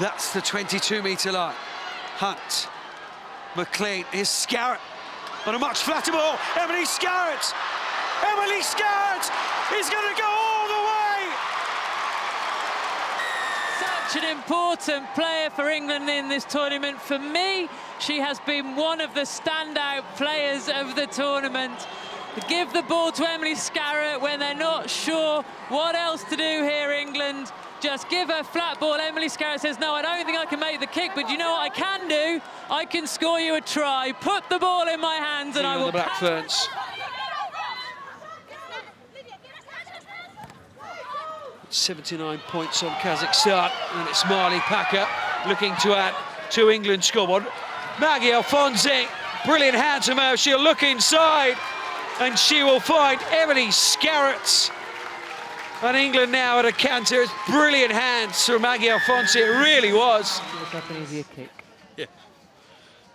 That's the 22-metre line. Hunt, McLean, here's Scarratt on a much flatter ball. Emily Scarratt! Emily Scarratt is going to go all the way! Such an important player for England in this tournament. For me, she has been one of the standout players of the tournament. Give the ball to Emily Scarratt when they're not sure what else to do here, England. Just give her flat ball. Emily Scarratt says, no, I don't think I can make the kick, but you know what I can do? I can score you a try. Put the ball in my hands and I will... The Black Ferns. .79 points on Kazakhstan, and it's Marley Packer looking to add to England's scoreboard. Maggie Alfonsi, brilliant hands from her. She'll look inside, and she will find Emily Scarratt. And England now at a canter. It's brilliant hands from Maggie Alfonsi. It really was. An easier kick. Yeah. It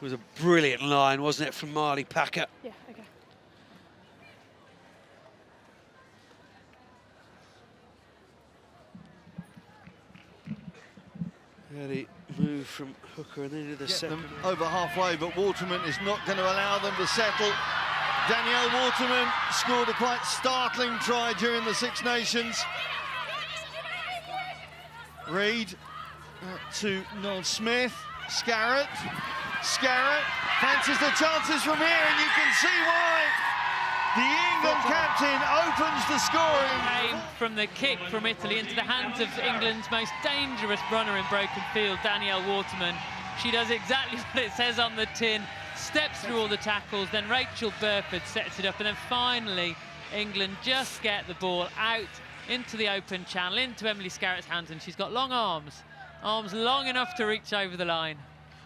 was a brilliant line, wasn't it, from Marley Packer? Yeah, okay. Early move from Hooker and then into the second. Over halfway, but Waterman is not going to allow them to settle. Danielle Waterman scored a quite startling try during the Six Nations. Reid to Noel Smith. Scarratt fancies the chances from here, and you can see why the England captain opens the scoring. Came from the kick from Italy into the hands of England's most dangerous runner in broken field, Danielle Waterman. She does exactly what it says on the tin, steps through all the tackles, then Rachel Burford sets it up, and then finally England just get the ball out into the open channel, into Emily Scarratt's hands, and she's got long arms long enough to reach over the line.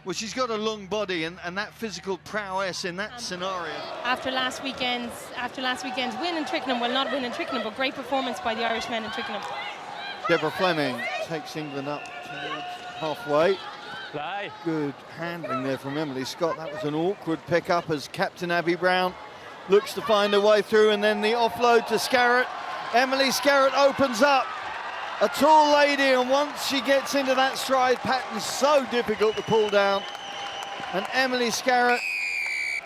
Well, she's got a long body and that physical prowess in that scenario. After last weekend's win in Twickenham, well, not win in Twickenham, but great performance by the Irishmen in Twickenham. Deborah Fleming takes England up towards halfway. Play. Good handling there from Emily Scott. That was an awkward pick-up as Captain Abby Brown looks to find her way through, and then the offload to Scarratt. Emily Scarratt opens up. A tall lady, and once she gets into that stride pattern, so difficult to pull down. And Emily Scarratt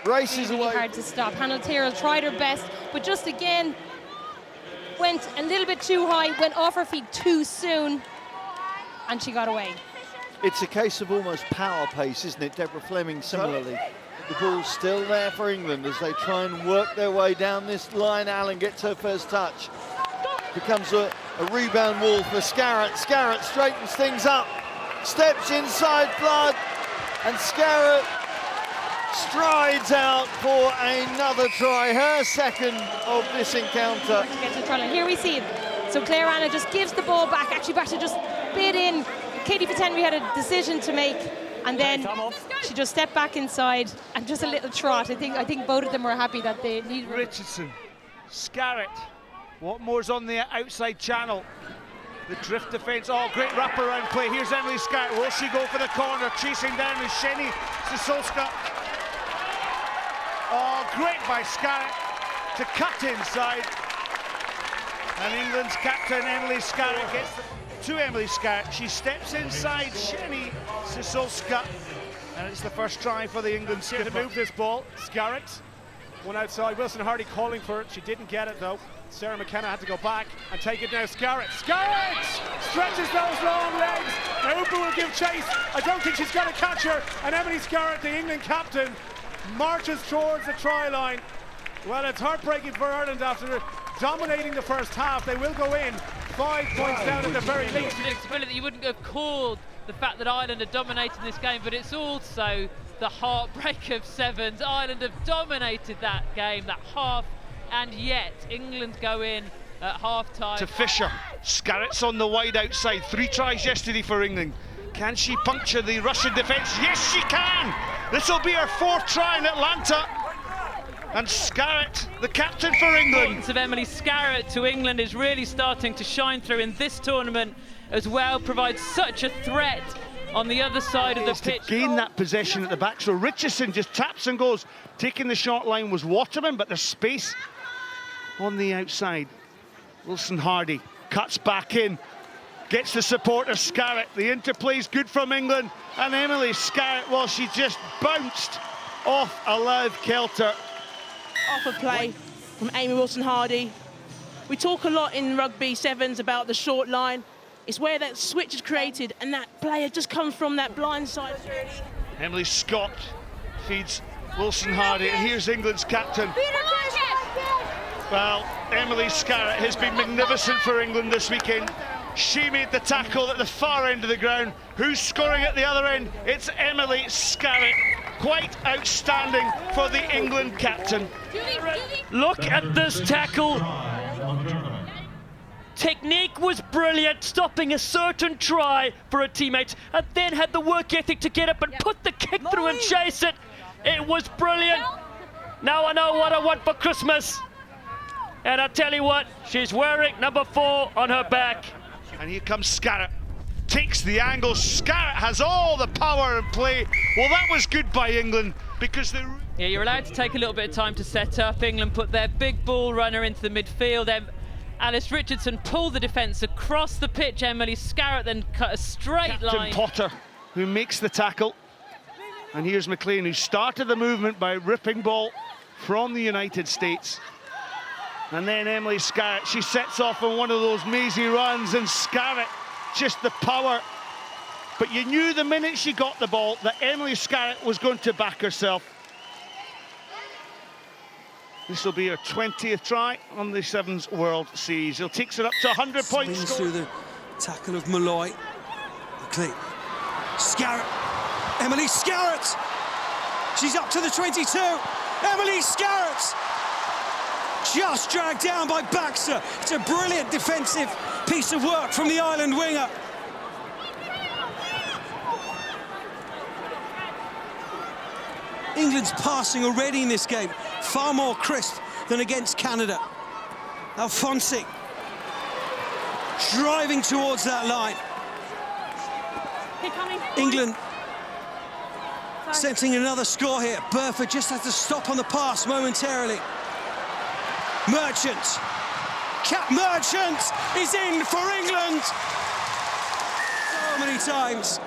races really away. Hard to stop. Hannah Tyrrell tried her best, but just again went a little bit too high, went off her feet too soon, and she got away. It's a case of almost power pace, isn't it? Deborah Fleming similarly. The ball's still there for England as they try and work their way down this line. Allen gets her first touch. Becomes a rebound wall for Scarratt. Scarratt straightens things up, steps inside Flood, and Scarratt strides out for another try, her second of this encounter. To get to the try line. Here we see it. So Claire Anna just gives the ball back, actually back to just bid in. Katie Fitzhenry had a decision to make, and then she just stepped back inside and just a little trot. I think both of them were happy that they needed. Richardson, Scarratt. What more's on the outside channel? The drift defence. Oh, great wraparound play. Here's Emily Scarratt. Will she go for the corner? Chasing down is Sheni Sisolska. Oh, great by Scarratt to cut inside. And England's captain, Emily Scarratt, gets to Emily Scarratt. She steps inside Sheni Sisolska. And it's the first try for the England skipper. To move this ball, Scarratt. One outside, Wilson Hardy calling for it. She didn't get it though. Sarah McKenna had to go back and take it now. Scarratt stretches those long legs. Now Hooper will give chase. I don't think she's going to catch her. And Emily Scarratt, the England captain, marches towards the try line. Well, it's heartbreaking for Ireland after dominating the first half. They will go in 5 points down at the very least. That you wouldn't have called the fact that Ireland are dominating this game, but it's also the heartbreak of sevens. Ireland have dominated that game, that half, and yet England go in at half-time. To Fisher. Scarratt's on the wide outside. 3 tries yesterday for England. Can she puncture the Russian defence? Yes, she can! This will be her 4th try in Atlanta. And Scarratt, the captain for England. The importance of Emily Scarratt to England is really starting to shine through in this tournament as well, provides such a threat on the other side of the pitch. To gain that possession at the back, so Richardson just taps and goes. Taking the short line was Waterman, but there's space on the outside. Wilson Hardy cuts back in, gets the support of Scarratt. The interplay's good from England, and Emily Scarratt, well, she just bounced off a live kelter. Off a play from Amy Wilson-Hardy. We talk a lot in rugby sevens about the short line. It's where that switch is created, and that player just comes from that blind side. Emily Scott feeds Wilson-Hardy, and here's England's captain. Well, Emily Scarratt has been magnificent for England this weekend. She made the tackle at the far end of the ground. Who's scoring at the other end? It's Emily Scarratt. Quite outstanding for the England captain. Look at this tackle. Technique was brilliant, stopping a certain try for a teammate, and then had the work ethic to get up and put the kick through and chase it. It was brilliant. Now I know what I want for Christmas. And I tell you what, she's wearing number 4 on her back. And here comes Scarratt. Takes the angle. Scarratt has all the power and play. Well, that was good by England because they... Yeah, you're allowed to take a little bit of time to set up. England put their big ball runner into the midfield. Alice Richardson pulled the defence across the pitch. Emily Scarratt then cut a straight line. Captain Potter, who makes the tackle. And here's McLean, who started the movement by ripping ball from the United States. And then Emily Scarratt, she sets off on one of those mazy runs, and Scarratt, just the power. But you knew the minute she got the ball that Emily Scarratt was going to back herself. This will be her 20th try on the Sevens World Series. He'll takes it up to 100 points. Swings through the tackle of Malloy. McLean. Scarratt. Emily Scarratt. She's up to the 22. Emily Scarratt. Just dragged down by Baxter. It's a brilliant defensive piece of work from the Ireland winger. England's passing already in this game, far more crisp than against Canada. Alfonsi driving towards that line. England sensing another score here. Burford just has to stop on the pass momentarily. Merchant. Cap Merchant is in for England. So many times.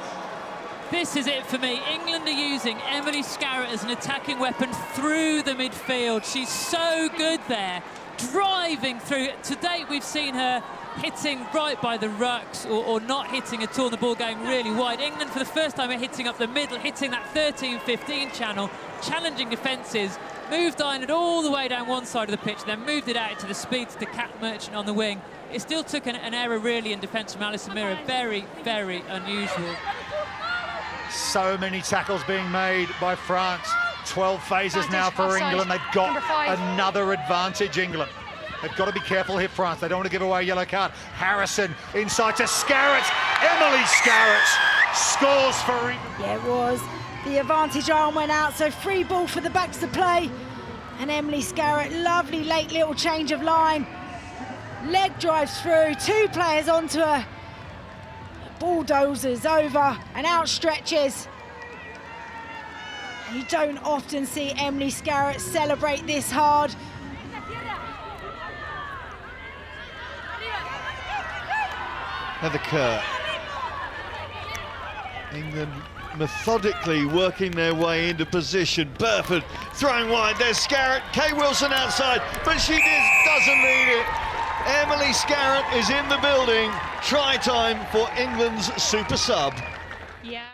This is it for me. England are using Emily Scarratt as an attacking weapon through the midfield. She's so good there, driving through. To date, we've seen her hitting right by the rucks or not hitting at all, the ball going really wide. England, for the first time, are hitting up the middle, hitting that 13-15 channel, challenging defences, moved Ireland all the way down one side of the pitch, then moved it out to the speed to Cat Merchant on the wing. It still took an error, really, in defence from Alison Mirror. Very, very unusual. So many tackles being made by France. 12 phases now for England. They've got another advantage, England. They've got to be careful here, France. They don't want to give away a yellow card. Harrison inside to Scarratt. Emily Scarratt scores for England. Yeah, it was. The advantage arm went out, so free ball for the backs to play. And Emily Scarratt, lovely late little change of line. Leg drives through, 2 players onto her. Bulldozers over and out stretches. You don't often see Emily Scarratt celebrate this hard. Heather Kerr. England methodically working their way into position. Burford throwing wide. There's Scarratt. Kay Wilson outside, but she just doesn't need it. Emily Scarratt is in the building. Try time for England's super sub. Yeah.